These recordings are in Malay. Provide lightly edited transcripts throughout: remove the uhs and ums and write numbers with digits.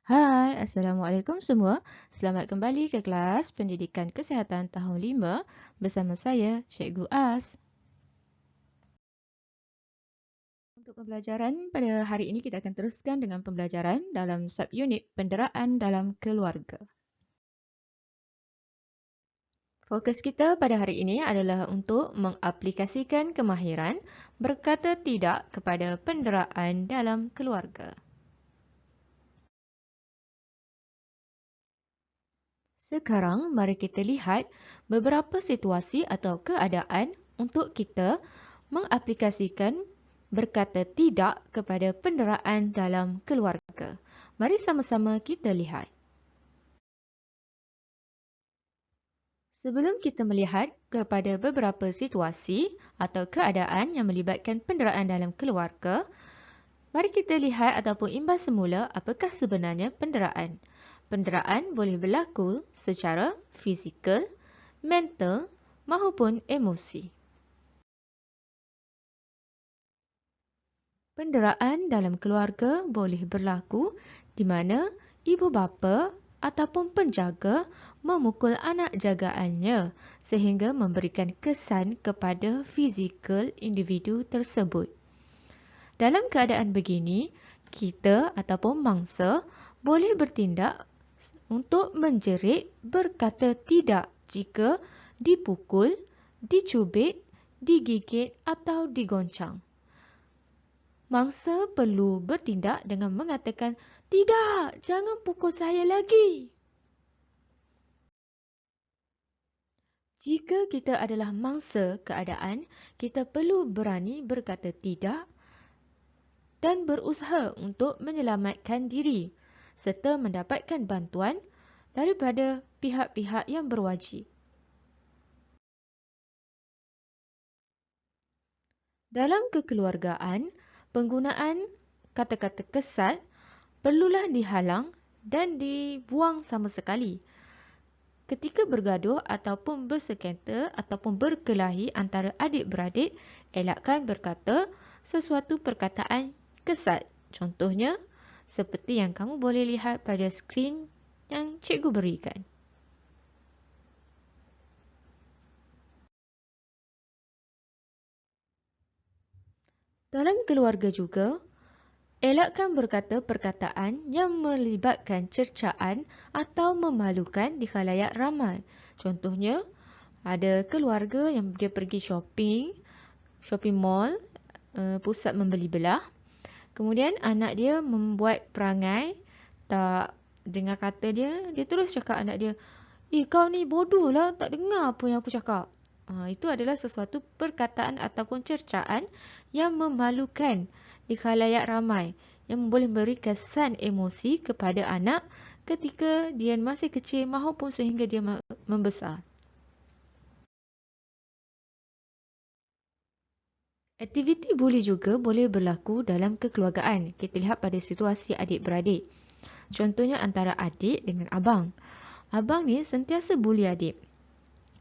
Hai, Assalamualaikum semua. Selamat kembali ke kelas Pendidikan Kesihatan tahun 5 bersama saya, Cikgu As. Untuk pembelajaran pada hari ini kita akan teruskan dengan pembelajaran dalam subunit penderaan dalam keluarga. Fokus kita pada hari ini adalah untuk mengaplikasikan kemahiran berkata tidak kepada penderaan dalam keluarga. Sekarang, mari kita lihat beberapa situasi atau keadaan untuk kita mengaplikasikan berkata tidak kepada penderaan dalam keluarga. Mari sama-sama kita lihat. Sebelum kita melihat kepada beberapa situasi atau keadaan yang melibatkan penderaan dalam keluarga, mari kita lihat ataupun imbas semula apakah sebenarnya penderaan. Penderaan boleh berlaku secara fizikal, mental maupun emosi. Penderaan dalam keluarga boleh berlaku di mana ibu bapa ataupun penjaga memukul anak jagaannya sehingga memberikan kesan kepada fizikal individu tersebut. Dalam keadaan begini, kita ataupun mangsa boleh bertindak untuk menjerit berkata tidak jika dipukul, dicubit, digigit atau digoncang. Mangsa perlu bertindak dengan mengatakan, "Tidak, jangan pukul saya lagi." Jika kita adalah mangsa keadaan, kita perlu berani berkata tidak dan berusaha untuk menyelamatkan diri serta mendapatkan bantuan daripada pihak-pihak yang berwajib. Dalam kekeluargaan, penggunaan kata-kata kesat perlulah dihalang dan dibuang sama sekali. Ketika bergaduh ataupun bersengketa ataupun berkelahi antara adik-beradik, elakkan berkata sesuatu perkataan kesat. Contohnya, seperti yang kamu boleh lihat pada skrin yang cikgu berikan. Dalam keluarga juga, elakkan berkata perkataan yang melibatkan cercaan atau memalukan di khalayak ramai. Contohnya, ada keluarga yang dia pergi shopping mall, pusat membeli belah. Kemudian anak dia membuat perangai tak dengar kata dia, dia terus cakap anak dia, kau ni bodoh lah, tak dengar apa yang aku cakap. Itu adalah sesuatu perkataan ataupun cercaan yang memalukan di khalayak ramai, yang boleh beri kesan emosi kepada anak ketika dia masih kecil maupun sehingga dia membesar. Aktiviti buli juga boleh berlaku dalam kekeluargaan. Kita lihat pada situasi adik-beradik. Contohnya antara adik dengan abang. Abang ni sentiasa buli adik.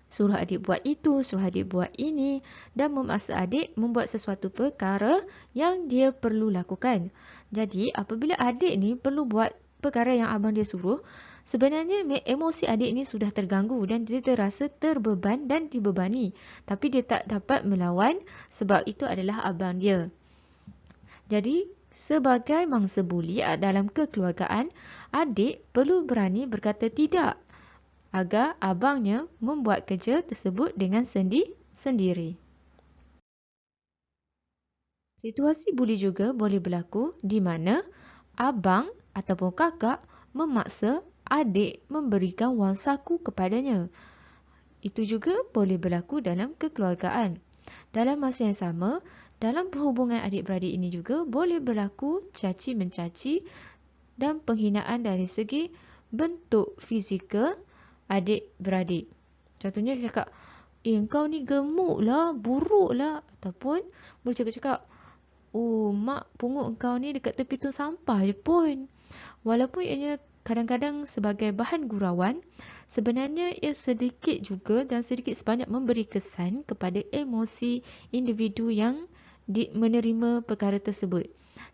Suruh adik buat itu, suruh adik buat ini dan memaksa adik membuat sesuatu perkara yang dia perlu lakukan. Jadi, apabila adik ni perlu buat perkara yang abang dia suruh, sebenarnya emosi adik ni sudah terganggu dan dia terasa terbeban dan dibebani. Tapi dia tak dapat melawan sebab itu adalah abang dia. Jadi, sebagai mangsa buli dalam kekeluargaan, adik perlu berani berkata tidak agar abangnya membuat kerja tersebut dengan sendiri. Situasi buli juga boleh berlaku di mana abang ataupun kakak memaksa adik memberikan wang saku kepadanya. Itu juga boleh berlaku dalam kekeluargaan. Dalam masa yang sama, dalam perhubungan adik-beradik ini juga boleh berlaku caci-mencaci dan penghinaan dari segi bentuk fizikal adik-beradik. Contohnya dia cakap, kau ni gemuk lah, buruk lah. Ataupun boleh cakap, mak pungut kau ni dekat tepi tong sampah je pun. Walaupun ianya kadang-kadang sebagai bahan gurauan, sebenarnya ia sedikit juga dan sedikit sebanyak memberi kesan kepada emosi individu yang menerima perkara tersebut.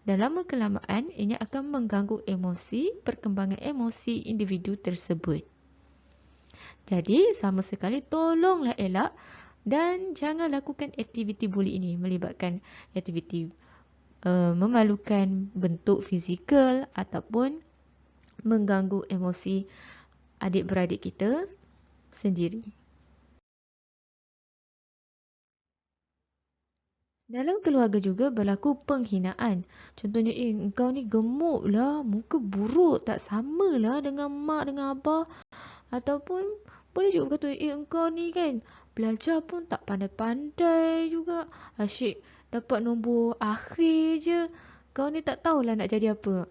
Dan lama-kelamaan, ini akan mengganggu emosi, perkembangan emosi individu tersebut. Jadi, sama sekali tolonglah elak dan jangan lakukan aktiviti buli ini melibatkan aktiviti memalukan bentuk fizikal ataupun mengganggu emosi adik-beradik kita sendiri. Dalam keluarga juga berlaku penghinaan. Contohnya, engkau ni gemuk lah, muka buruk, tak sama lah dengan mak, dengan abah. Ataupun boleh juga kata, engkau ni kan belajar pun tak pandai-pandai juga. Asyik dapat nombor akhir je. Kau ni tak tahulah nak jadi apa.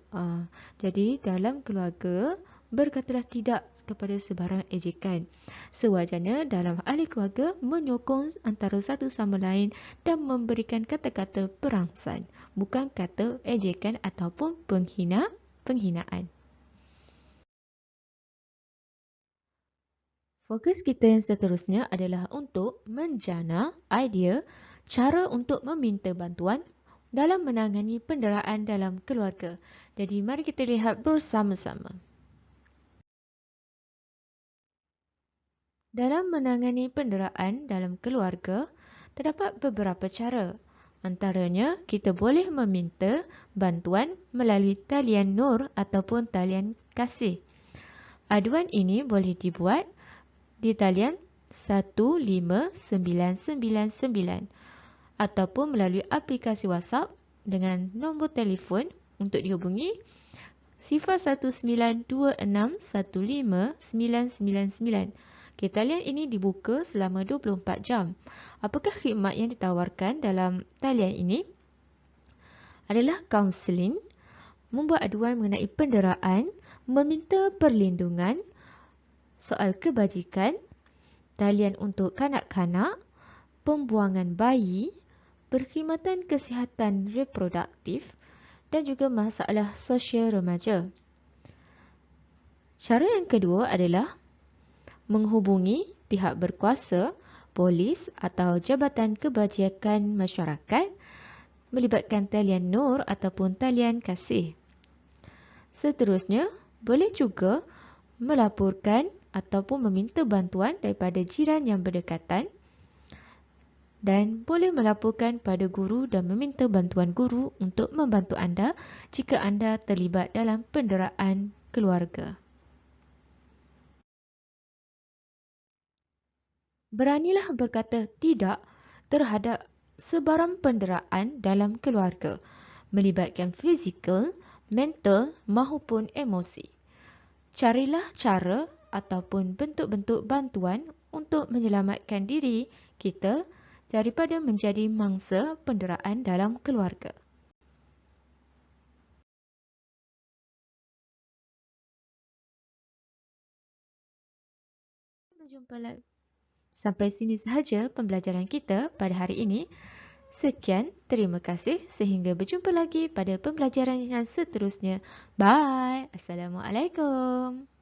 Jadi dalam keluarga, berkatalah tidak kepada sebarang ejekan. Sewajarnya dalam ahli keluarga menyokong antara satu sama lain dan memberikan kata-kata perangsang, bukan kata ejekan ataupun penghinaan. Fokus kita yang seterusnya adalah untuk menjana idea cara untuk meminta bantuan dalam menangani penderaan dalam keluarga. Jadi mari kita lihat bersama-sama. Dalam menangani penderaan dalam keluarga, terdapat beberapa cara. Antaranya, kita boleh meminta bantuan melalui talian nur ataupun talian kasih. Aduan ini boleh dibuat di talian 15999 ataupun melalui aplikasi WhatsApp dengan nombor telefon untuk dihubungi 0192615999. Talian ini dibuka selama 24 jam. Apakah khidmat yang ditawarkan dalam talian ini? Adalah kaunseling, membuat aduan mengenai penderaan, meminta perlindungan, soal kebajikan, talian untuk kanak-kanak, pembuangan bayi, perkhidmatan kesihatan reproduktif dan juga masalah sosial remaja. Cara yang kedua adalah menghubungi pihak berkuasa, polis atau Jabatan Kebajikan Masyarakat melibatkan talian nur ataupun talian kasih. Seterusnya, boleh juga melaporkan ataupun meminta bantuan daripada jiran yang berdekatan dan boleh melaporkan pada guru dan meminta bantuan guru untuk membantu anda jika anda terlibat dalam penderaan keluarga. Beranilah berkata tidak terhadap sebarang penderaan dalam keluarga, melibatkan fizikal, mental maupun emosi. Carilah cara ataupun bentuk-bentuk bantuan untuk menyelamatkan diri kita daripada menjadi mangsa penderaan dalam keluarga. Berjumpa lagi. Sampai sini sahaja pembelajaran kita pada hari ini. Sekian, terima kasih sehingga berjumpa lagi pada pembelajaran yang seterusnya. Bye. Assalamualaikum.